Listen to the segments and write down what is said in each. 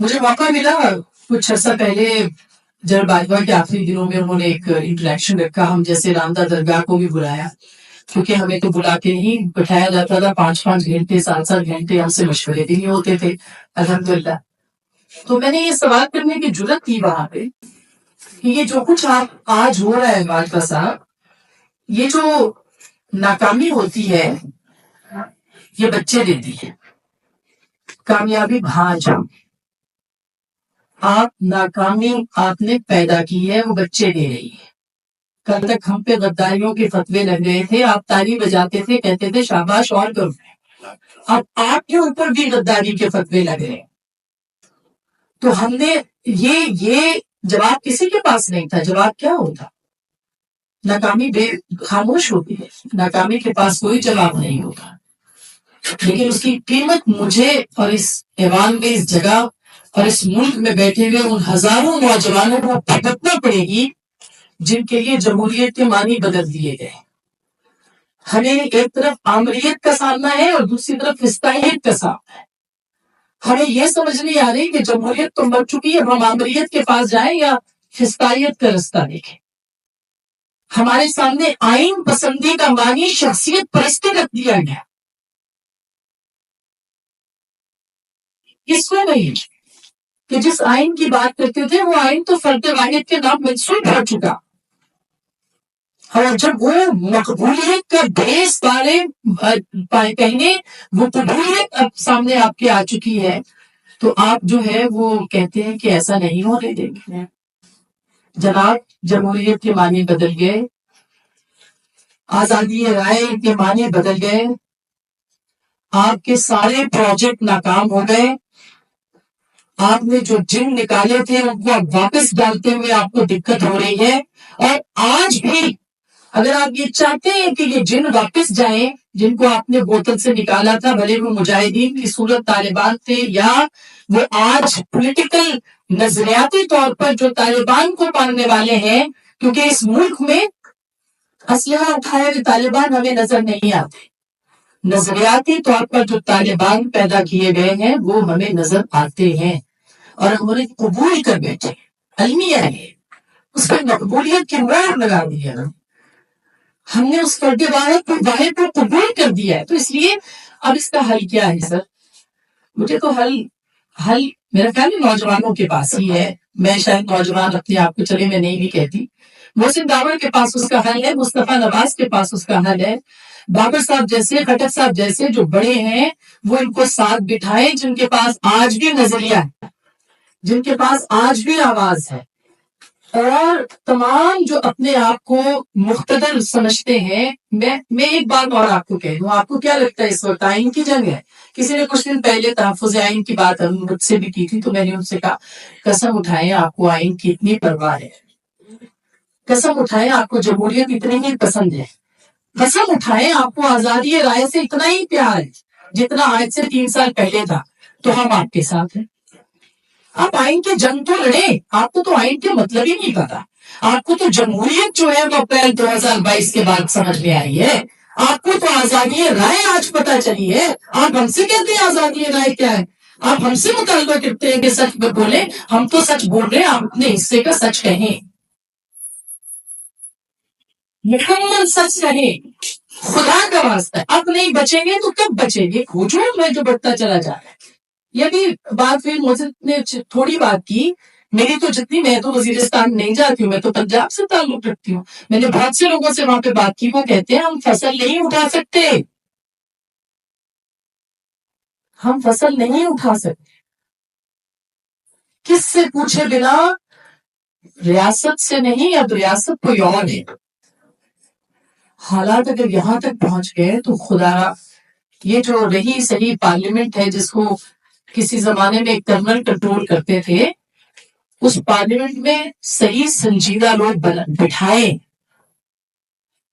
مجھے موقع ملا کچھ عرصہ پہلے جنرل باجوہ کے آخری دنوں میں انہوں نے ایک انٹریکشن رکھا. ہم جیسے راندہ درگاہ کو بھی بلایا کیونکہ ہمیں تو بلا کے نہیں بٹھایا جاتا تھا. 5 گھنٹے 7 گھنٹے ہم سے مشورے بھی نہیں ہوتے تھے الحمدللہ. تو میں نے یہ سوال کرنے کی جرت کی وہاں پہ کہ یہ جو کچھ آج ہو رہا ہے باجوہ صاحب، یہ جو ناکامی ہوتی ہے یہ بچے دیتی ہے. کامیابی بھانجا آپ ناکامی آپ نے پیدا کی ہے، وہ بچے دے رہی ہے. کل تک ہم پہ غداریوں کے فتوے لگ رہے تھے، آپ تالی بجاتے تھے، کہتے تھے شاباش اور کرو. اب آپ کے اوپر بھی غداری کے فتوے لگ رہے ہیں. تو ہم نے یہ جواب کسی کے پاس نہیں تھا. جواب کیا ہوتا؟ ناکامی خاموش ہوتی ہے، ناکامی کے پاس کوئی جواب نہیں ہوتا. لیکن اس کی قیمت مجھے اور اس ایوان میں، اس جگہ اور اس ملک میں بیٹھے ہوئے ان ہزاروں نوجوانوں کو بھگتنا پڑے گی جن کے لیے جمہوریت کے معنی بدل دیے گئے. ہمیں ایک طرف آمریت کا سامنا ہے اور دوسری طرف فسطائیت کا سامنا ہے. ہمیں یہ سمجھ نہیں آ رہی کہ جمہوریت تو مر چکی ہے، ہم آمریت کے پاس جائیں یا فسطائیت کا رستہ دیکھیں. ہمارے سامنے آئین پسندی کا معنی شخصیت پرستی رکھ دیا گیا. اس میں نہیں کہ جس آئین کی بات کرتے تھے وہ آئین تو فرد واحد کے نام منسوب ہو چکا. اور جب وہ مقبولیت کا بیس کہنے وہ قبولیت اب سامنے آپ کے آ چکی ہے تو آپ جو ہے وہ کہتے ہیں کہ ایسا نہیں ہونے دیں گے. جناب جمہوریت کے معنی بدل گئے، آزادی رائے کے معنی بدل گئے، آپ کے سارے پروجیکٹ ناکام ہو گئے. آپ نے جو جن نکالے تھے ان کو اب واپس ڈالتے ہوئے آپ کو دقت ہو رہی ہے. اور آج بھی اگر آپ یہ چاہتے ہیں کہ یہ جن واپس جائیں جن کو آپ نے بوتل سے نکالا تھا، بھلے وہ مجاہدین کی صورت طالبان تھے یا وہ آج پولیٹیکل نظریاتی طور پر جو طالبان کو ماننے والے ہیں، کیونکہ اس ملک میں اسلحہ اٹھائے ہوئے طالبان ہمیں نظر نہیں آتے. نظریاتی طور پر جو طالبان پیدا کیے گئے ہیں وہ ہمیں نظر آتے ہیں اور ہم انہیں قبول کر بیٹھے. المیہ ہے اس پر مقبولیت کی مہر لگا دی ہے. ہم نے اس فرد واحد کو قبول کر دیا ہے. تو اس لیے اب اس کا حل کیا ہے سر؟ مجھے تو حل میرا خیال نوجوانوں کے پاس ہی ہے. میں شاید نوجوان اپنے آپ کو چلے میں نہیں بھی کہتی. محسن داور کے پاس اس کا حل ہے، مصطفیٰ نواز کے پاس اس کا حل ہے، بابر صاحب جیسے، خٹک صاحب جیسے جو بڑے ہیں وہ ان کو ساتھ بٹھائیں جن کے پاس آج بھی نظریہ ہے، جن کے پاس آج بھی آواز ہے. اور تمام جو اپنے آپ کو مقتدر سمجھتے ہیں، میں ایک بات اور آپ کو کہہ دوں. آپ کو کیا لگتا ہے اس وقت آئین کی جنگ ہے؟ کسی نے کچھ دن پہلے تحفظ آئین کی بات مجھ سے بھی کی تھی تو میں نے ان سے کہا قسم اٹھائیں آپ کو آئین کی اتنی پرواہ ہے، قسم اٹھائیں آپ کو جمہوریت اتنی ہی پسند ہے، قسم اٹھائیں آپ کو آزادی رائے سے اتنا ہی پیار ہے جتنا آج سے 3 سال پہلے تھا، تو ہم آپ کے ساتھ ہیں. آپ آئین کی جنگ تو لڑیں. آپ کو تو آئین کے مطلب ہی نہیں پتا. آپ کو تو جمہوریت جو ہے وہ اپریل 2022 کے بعد سمجھ میں آئی ہے. آپ کو تو آزادی رائے آج پتا چلی ہے. آپ ہم سے کہتے ہیں آزادی رائے کیا ہے؟ آپ ہم سے مطالبہ کرتے ہیں کہ سچ بولیں. ہم تو سچ بول رہے ہیں، آپ اپنے حصے کا سچ کہیں، مکمل سچ کہیں. خدا کا واسطہ ہے. اب نہیں بچیں گے تو کب بچیں گے؟ ہجوم میں جو بڑھتا چلا جا رہا ہے. یہ بھی بات ہوئی، مجھے نے تھوڑی بات کی. میری تو جتنی، میں تو وزیرستان نہیں جاتی ہوں، میں تو پنجاب سے تعلق رکھتی ہوں. میں نے بہت سے لوگوں سے وہاں پہ بات کی، وہ کہتے ہیں ہم فصل نہیں اٹھا سکتے، ہم فصل نہیں اٹھا سکتے. کس سے پوچھے بنا؟ ریاست سے نہیں، اب ریاست کوئی اور ہے. حالات اگر یہاں تک پہنچ گئے تو خدا، یہ جو رہی صحیح پارلیمنٹ ہے جس کو کسی زمانے میں ایک کرنل کنٹرول کرتے تھے، اس پارلیمنٹ میں صحیح سنجیدہ لوگ بٹھائیں،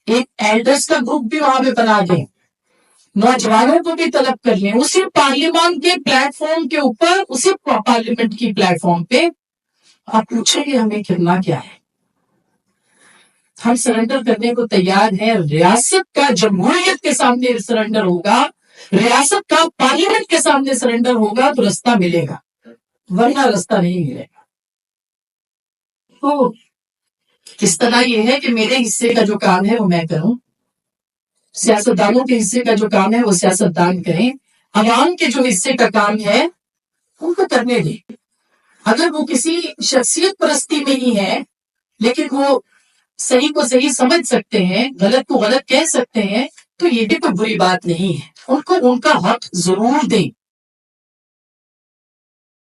ایک ایلڈرز کا گروپ بھی وہاں پہ بنا دیں، نوجوانوں کو بھی طلب کر لیں اسی پارلیمان کے پلیٹ فارم کے اوپر، اسی پارلیمنٹ کی پلیٹ فارم پہ. آپ پوچھیں گے ہمیں کرنا کیا ہے؟ ہم سرنڈر کرنے کو تیار ہیں. ریاست کا جمہوریت کے سامنے سرنڈر ہوگا، ریاست کا پارلیمنٹ کے سامنے سرنڈر ہوگا تو رستہ ملے گا. ورنہ راستہ نہیں ملے گا۔ تو اس طرح یہ ہے کہ میرے حصے کا جو کام ہے وہ میں کروں، سیاستدانوں کے حصے کا جو کام ہے وہ سیاستدان کریں، عوام کے جو حصے کا کام ہے ان کو کرنے دیں۔ اگر وہ کسی شخصیت پرستی میں ہی ہے لیکن وہ صحیح کو صحیح سمجھ سکتے ہیں، غلط کو غلط کہہ سکتے ہیں، تو یہ بھی کوئی بری بات نہیں ہے، ان کو ان کا حق ضرور دیں۔